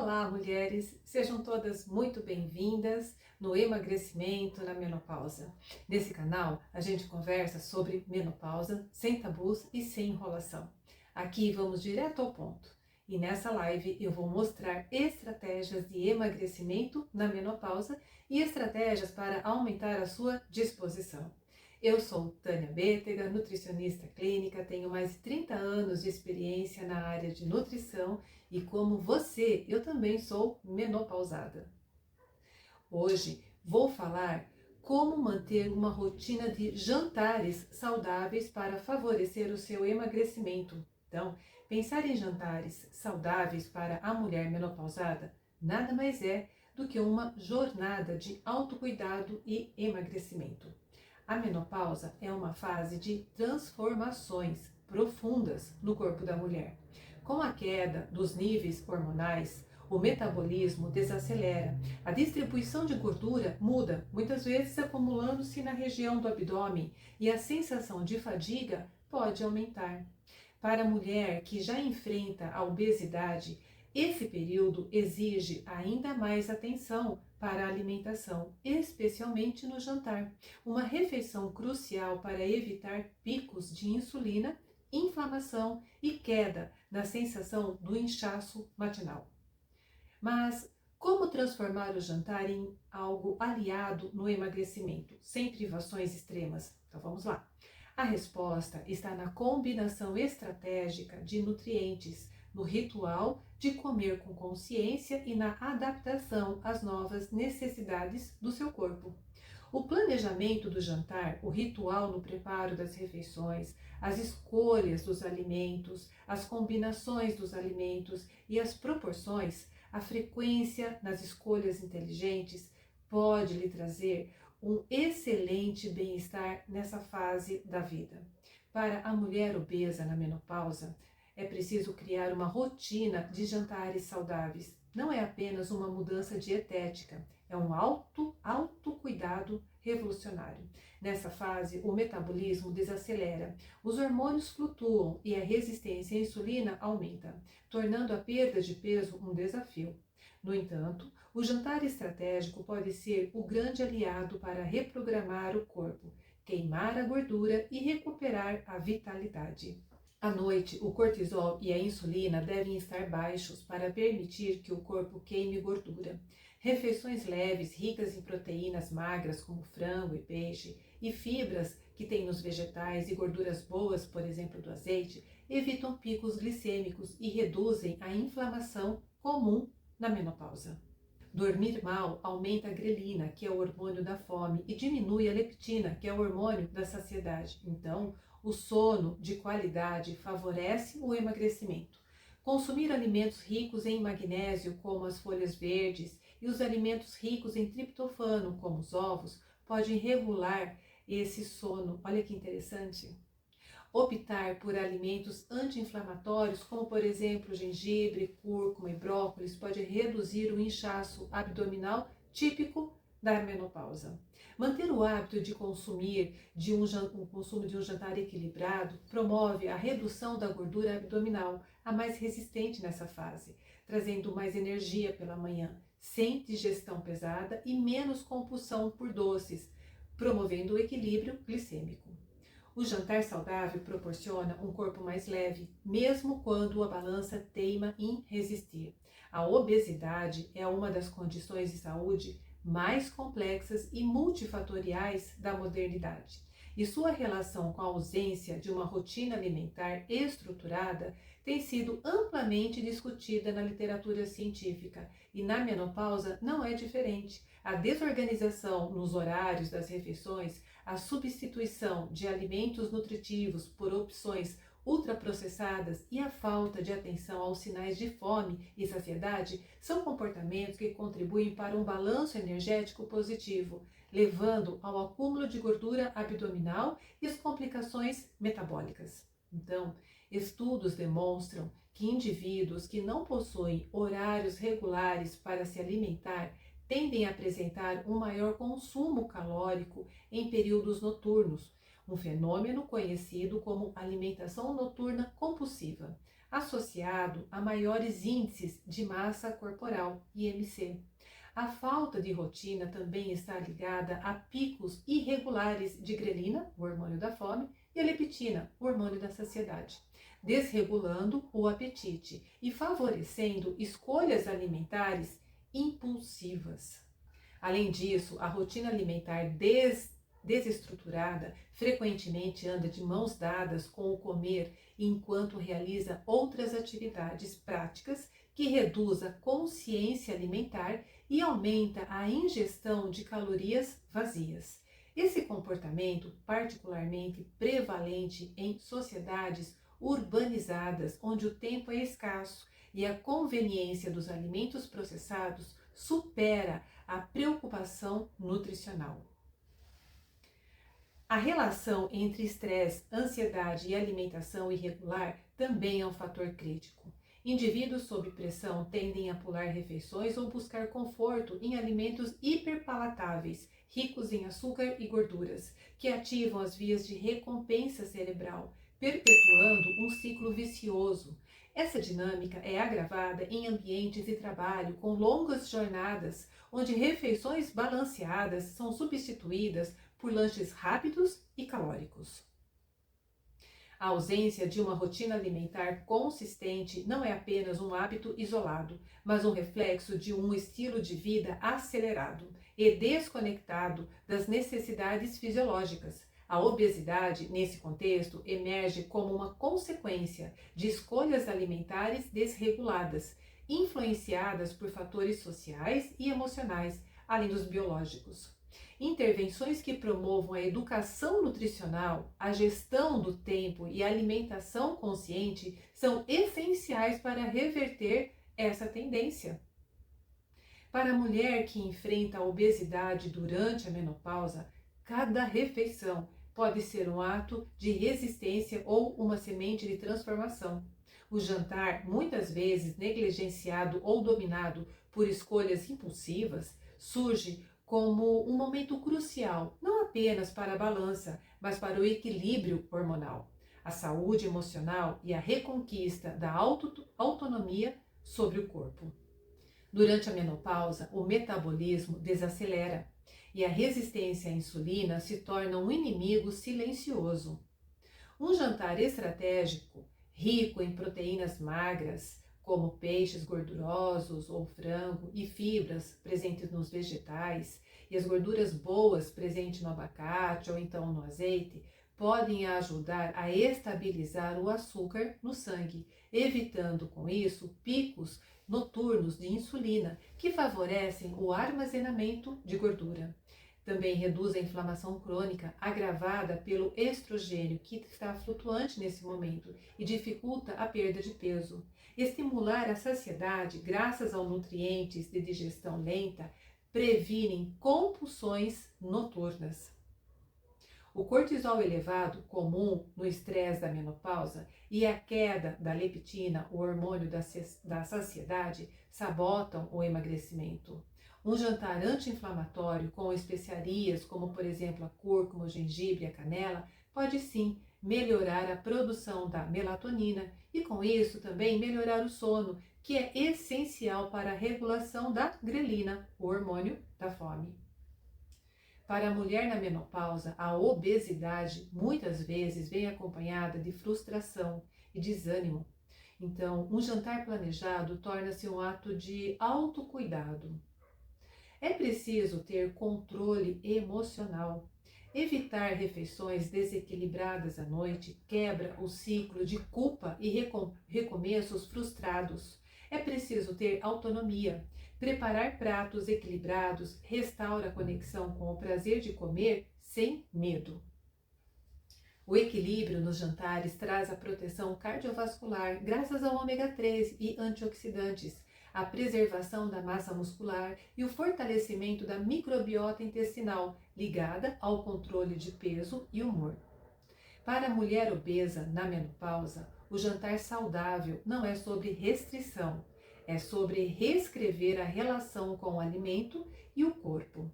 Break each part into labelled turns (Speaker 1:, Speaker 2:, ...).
Speaker 1: Olá, mulheres! Sejam todas muito bem-vindas no Emagrecimento na Menopausa. Nesse canal, a gente conversa sobre menopausa, sem tabus e sem enrolação. Aqui vamos direto ao ponto. E nessa live eu vou mostrar estratégias de emagrecimento na menopausa e estratégias para aumentar a sua disposição. Eu sou Tânia Bétega, nutricionista clínica, tenho mais de 30 anos de experiência na área de nutrição e como você, eu também sou menopausada. Hoje vou falar como manter uma rotina de jantares saudáveis para favorecer o seu emagrecimento. Então, pensar em jantares saudáveis para a mulher menopausada nada mais é do que uma jornada de autocuidado e emagrecimento. A menopausa é uma fase de transformações profundas no corpo da mulher. Com a queda dos níveis hormonais, o metabolismo desacelera, a distribuição de gordura muda, muitas vezes acumulando-se na região do abdômen, e a sensação de fadiga pode aumentar. Para a mulher que já enfrenta a obesidade, esse período exige ainda mais atenção para a alimentação, especialmente no jantar, uma refeição crucial para evitar picos de insulina, inflamação e queda na sensação do inchaço matinal. Mas como transformar o jantar em algo aliado no emagrecimento, sem privações extremas? Então vamos lá. A resposta está na combinação estratégica de nutrientes, no ritual de comer com consciência e na adaptação às novas necessidades do seu corpo. O planejamento do jantar, o ritual no preparo das refeições, as escolhas dos alimentos, as combinações dos alimentos e as proporções, a frequência nas escolhas inteligentes pode lhe trazer um excelente bem-estar nessa fase da vida. Para a mulher obesa na menopausa, é preciso criar uma rotina de jantares saudáveis. Não é apenas uma mudança dietética, é um autocuidado revolucionário. Nessa fase, o metabolismo desacelera, os hormônios flutuam e a resistência à insulina aumenta, tornando a perda de peso um desafio. No entanto, o jantar estratégico pode ser o grande aliado para reprogramar o corpo, queimar a gordura e recuperar a vitalidade. À noite, o cortisol e a insulina devem estar baixos para permitir que o corpo queime gordura. Refeições leves, ricas em proteínas magras como frango e peixe, e fibras que tem nos vegetais e gorduras boas, por exemplo do azeite, evitam picos glicêmicos e reduzem a inflamação comum na menopausa. Dormir mal aumenta a grelina, que é o hormônio da fome, e diminui a leptina, que é o hormônio da saciedade. Então, o sono de qualidade favorece o emagrecimento. Consumir alimentos ricos em magnésio, como as folhas verdes, e os alimentos ricos em triptofano, como os ovos, podem regular esse sono. Olha que interessante. Optar por alimentos anti-inflamatórios, como por exemplo gengibre, cúrcuma e brócolis, pode reduzir o inchaço abdominal típico da menopausa. Manter o hábito de consumir o consumo de um jantar equilibrado promove a redução da gordura abdominal, a mais resistente nessa fase, trazendo mais energia pela manhã, sem digestão pesada e menos compulsão por doces, promovendo o equilíbrio glicêmico. O jantar saudável proporciona um corpo mais leve, mesmo quando a balança teima em resistir. A obesidade é uma das condições de saúde mais complexas e multifatoriais da modernidade, e sua relação com a ausência de uma rotina alimentar estruturada tem sido amplamente discutida na literatura científica, e na menopausa não é diferente. A desorganização nos horários das refeições, a substituição de alimentos nutritivos por opções ultraprocessadas e a falta de atenção aos sinais de fome e saciedade são comportamentos que contribuem para um balanço energético positivo, levando ao acúmulo de gordura abdominal e as complicações metabólicas. Então, estudos demonstram que indivíduos que não possuem horários regulares para se alimentar tendem a apresentar um maior consumo calórico em períodos noturnos, um fenômeno conhecido como alimentação noturna compulsiva. associado a maiores índices de massa corporal, IMC. A falta de rotina também está ligada a picos irregulares de grelina, o hormônio da fome, e a leptina, o hormônio da saciedade, desregulando o apetite e favorecendo escolhas alimentares impulsivas. Além disso, a rotina alimentar desestruturada frequentemente anda de mãos dadas com o comer enquanto realiza outras atividades práticas que reduz a consciência alimentar e aumenta a ingestão de calorias vazias. Esse comportamento, particularmente prevalente em sociedades urbanizadas, onde o tempo é escasso e a conveniência dos alimentos processados supera a preocupação nutricional. A relação entre estresse, ansiedade e alimentação irregular também é um fator crítico. Indivíduos sob pressão tendem a pular refeições ou buscar conforto em alimentos hiperpalatáveis, ricos em açúcar e gorduras, que ativam as vias de recompensa cerebral, perpetuando um ciclo vicioso. Essa dinâmica é agravada em ambientes de trabalho com longas jornadas, onde refeições balanceadas são substituídas por lanches rápidos e calóricos. A ausência de uma rotina alimentar consistente não é apenas um hábito isolado, mas um reflexo de um estilo de vida acelerado e desconectado das necessidades fisiológicas. A obesidade, nesse contexto, emerge como uma consequência de escolhas alimentares desreguladas, influenciadas por fatores sociais e emocionais, além dos biológicos. Intervenções que promovam a educação nutricional, a gestão do tempo e a alimentação consciente são essenciais para reverter essa tendência. Para a mulher que enfrenta a obesidade durante a menopausa, cada refeição pode ser um ato de resistência ou uma semente de transformação. O jantar, muitas vezes negligenciado ou dominado por escolhas impulsivas, surge como um momento crucial, não apenas para a balança, mas para o equilíbrio hormonal, a saúde emocional e a reconquista da autonomia sobre o corpo. Durante a menopausa, o metabolismo desacelera e a resistência à insulina se torna um inimigo silencioso. Um jantar estratégico, rico em proteínas magras, como peixes gordurosos ou frango, e fibras presentes nos vegetais, e as gorduras boas presentes no abacate ou então no azeite, podem ajudar a estabilizar o açúcar no sangue, evitando com isso picos noturnos de insulina, que favorecem o armazenamento de gordura. Também reduz a inflamação crônica agravada pelo estrogênio, que está flutuante nesse momento e dificulta a perda de peso. Estimular a saciedade, graças aos nutrientes de digestão lenta, previnem compulsões noturnas. O cortisol elevado, comum no estresse da menopausa, e a queda da leptina, o hormônio da saciedade, sabotam o emagrecimento. Um jantar anti-inflamatório com especiarias, como por exemplo a cúrcuma, o gengibre e a canela, pode sim melhorar a produção da melatonina e com isso também melhorar o sono, que é essencial para a regulação da grelina, o hormônio da fome. Para a mulher na menopausa, a obesidade muitas vezes vem acompanhada de frustração e desânimo. Então, um jantar planejado torna-se um ato de autocuidado. É preciso ter controle emocional. Evitar refeições desequilibradas à noite quebra o ciclo de culpa e recomeços frustrados. É preciso ter autonomia. Preparar pratos equilibrados restaura a conexão com o prazer de comer sem medo. O equilíbrio nos jantares traz a proteção cardiovascular graças ao ômega 3 e antioxidantes, a preservação da massa muscular e o fortalecimento da microbiota intestinal, ligada ao controle de peso e humor. Para a mulher obesa na menopausa, o jantar saudável não é sobre restrição, é sobre reescrever a relação com o alimento e o corpo.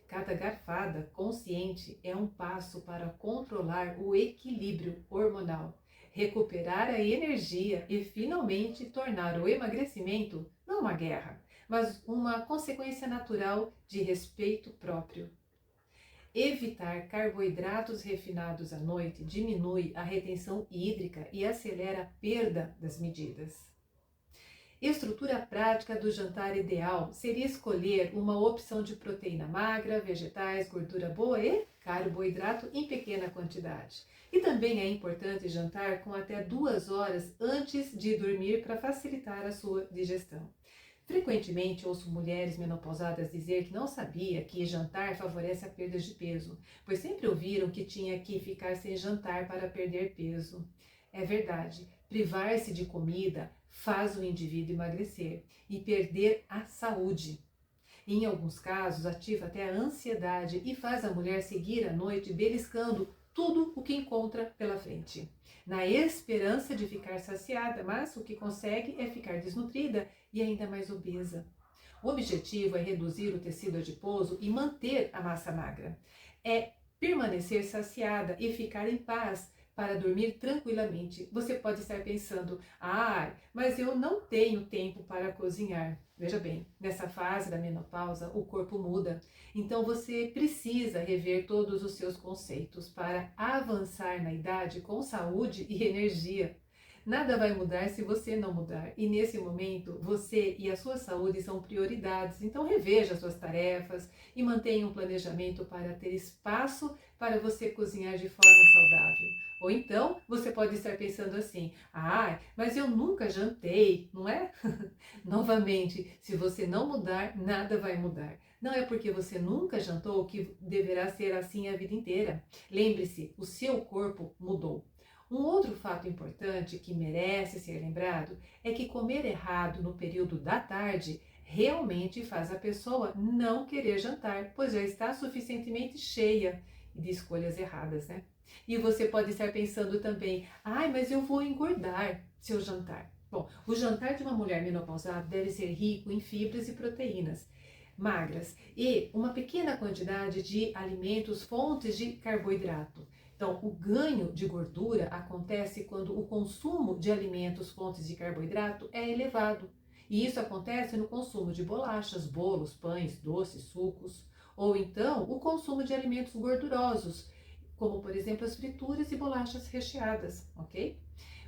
Speaker 1: Cada garfada consciente é um passo para controlar o equilíbrio hormonal, recuperar a energia e finalmente tornar o emagrecimento não uma guerra, mas uma consequência natural de respeito próprio. Evitar carboidratos refinados à noite diminui a retenção hídrica e acelera a perda das medidas. Estrutura prática do jantar ideal seria escolher uma opção de proteína magra, vegetais, gordura boa e carboidrato em pequena quantidade. E também é importante jantar com até 2 horas antes de dormir para facilitar a sua digestão. Frequentemente ouço mulheres menopausadas dizer que não sabia que jantar favorece a perda de peso, pois sempre ouviram que tinha que ficar sem jantar para perder peso. É verdade, privar-se de comida faz o indivíduo emagrecer e perder a saúde. Em alguns casos, ativa até a ansiedade e faz a mulher seguir à noite beliscando tudo o que encontra pela frente, na esperança de ficar saciada, mas o que consegue é ficar desnutrida e ainda mais obesa. O objetivo é reduzir o tecido adiposo e manter a massa magra. É permanecer saciada e ficar em paz para dormir tranquilamente. Você pode estar pensando, mas eu não tenho tempo para cozinhar. Veja bem, nessa fase da menopausa, o corpo muda. Então você precisa rever todos os seus conceitos para avançar na idade com saúde e energia. Nada vai mudar se você não mudar. E nesse momento, você e a sua saúde são prioridades. Então reveja suas tarefas e mantenha um planejamento para ter espaço para você cozinhar de forma saudável. Ou então, você pode estar pensando assim, mas eu nunca jantei, não é? Novamente, se você não mudar, nada vai mudar. Não é porque você nunca jantou que deverá ser assim a vida inteira. Lembre-se, o seu corpo mudou. Um outro fato importante que merece ser lembrado é que comer errado no período da tarde realmente faz a pessoa não querer jantar, pois já está suficientemente cheia de escolhas erradas, né? E você pode estar pensando também, mas eu vou engordar se eu jantar. Bom, o jantar de uma mulher menopausada deve ser rico em fibras e proteínas magras e uma pequena quantidade de alimentos fontes de carboidrato. Então, o ganho de gordura acontece quando o consumo de alimentos fontes de carboidrato é elevado. E isso acontece no consumo de bolachas, bolos, pães, doces, sucos, ou então o consumo de alimentos gordurosos, como por exemplo as frituras e bolachas recheadas, ok?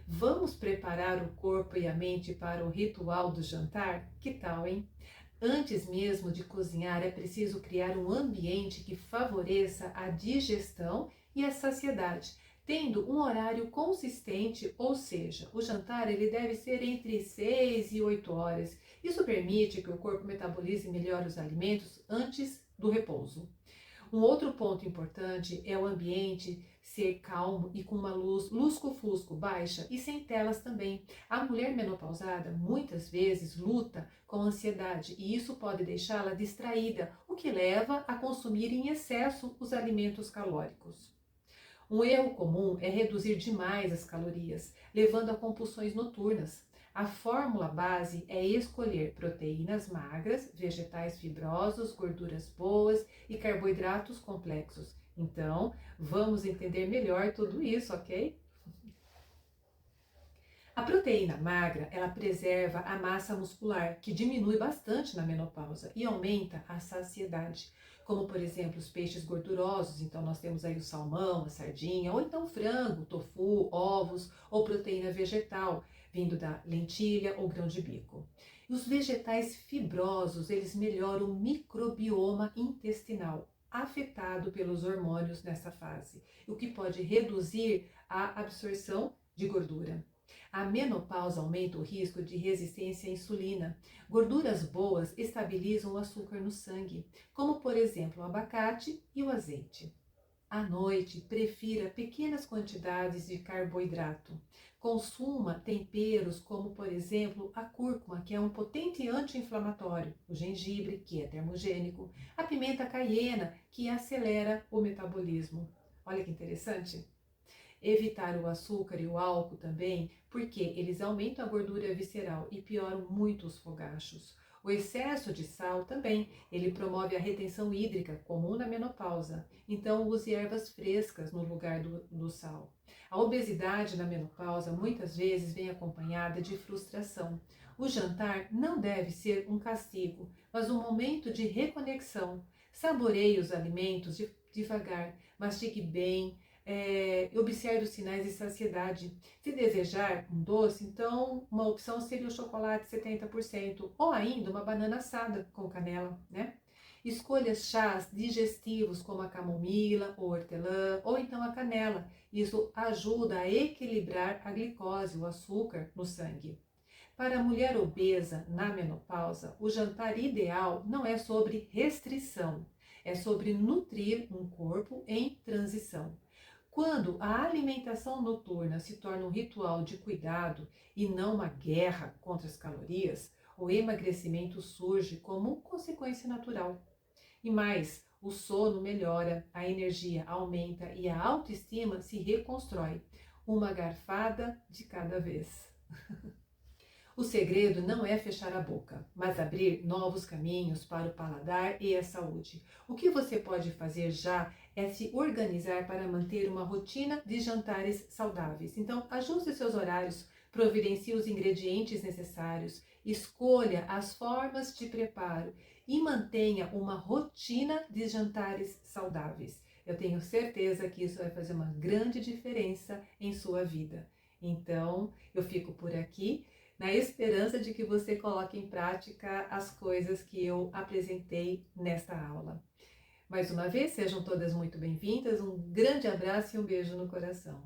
Speaker 1: Vamos preparar o corpo e a mente para o ritual do jantar? Que tal, hein? Antes mesmo de cozinhar, é preciso criar um ambiente que favoreça a digestão e a saciedade, tendo um horário consistente, ou seja, o jantar ele deve ser entre 6 e 8 horas. Isso permite que o corpo metabolize melhor os alimentos antes do repouso. Um outro ponto importante é o ambiente ser calmo e com uma luz lusco-fusco baixa e sem telas também. A mulher menopausada muitas vezes luta com ansiedade e isso pode deixá-la distraída, o que leva a consumir em excesso os alimentos calóricos. Um erro comum é reduzir demais as calorias, levando a compulsões noturnas. A fórmula base é escolher proteínas magras, vegetais fibrosos, gorduras boas e carboidratos complexos. Então, vamos entender melhor tudo isso, ok? A proteína magra, ela preserva a massa muscular, que diminui bastante na menopausa e aumenta a saciedade, como por exemplo os peixes gordurosos, então nós temos aí o salmão, a sardinha, ou então frango, tofu, ovos ou proteína vegetal, vindo da lentilha ou grão de bico. E os vegetais fibrosos, eles melhoram o microbioma intestinal, afetado pelos hormônios nessa fase, o que pode reduzir a absorção de gordura. A menopausa aumenta o risco de resistência à insulina. Gorduras boas estabilizam o açúcar no sangue, como por exemplo o abacate e o azeite. À noite, prefira pequenas quantidades de carboidrato. Consuma temperos como, por exemplo, a cúrcuma, que é um potente anti-inflamatório, o gengibre, que é termogênico, a pimenta caiena, que acelera o metabolismo. Olha que interessante! Evitar o açúcar e o álcool também, porque eles aumentam a gordura visceral e pioram muito os fogachos. O excesso de sal também, ele promove a retenção hídrica, comum na menopausa. Então, use ervas frescas no lugar do sal. A obesidade na menopausa muitas vezes vem acompanhada de frustração. O jantar não deve ser um castigo, mas um momento de reconexão. Saboreie os alimentos devagar, mastigue bem, observe os sinais de saciedade. Se desejar um doce, então uma opção seria o chocolate 70% ou ainda uma banana assada com canela, né? Escolha chás digestivos como a camomila, o hortelã ou então a canela. Isso ajuda a equilibrar a glicose, o açúcar no sangue. Para a mulher obesa na menopausa, o jantar ideal não é sobre restrição, é sobre nutrir um corpo em transição. Quando a alimentação noturna se torna um ritual de cuidado e não uma guerra contra as calorias, o emagrecimento surge como consequência natural. E mais, o sono melhora, a energia aumenta e a autoestima se reconstrói, uma garfada de cada vez. O segredo não é fechar a boca, mas abrir novos caminhos para o paladar e a saúde. O que você pode fazer já é se organizar para manter uma rotina de jantares saudáveis. Então, ajuste seus horários, providencie os ingredientes necessários, escolha as formas de preparo e mantenha uma rotina de jantares saudáveis. Eu tenho certeza que isso vai fazer uma grande diferença em sua vida. Então, eu fico por aqui, na esperança de que você coloque em prática as coisas que eu apresentei nesta aula. Mais uma vez, sejam todas muito bem-vindas, um grande abraço e um beijo no coração.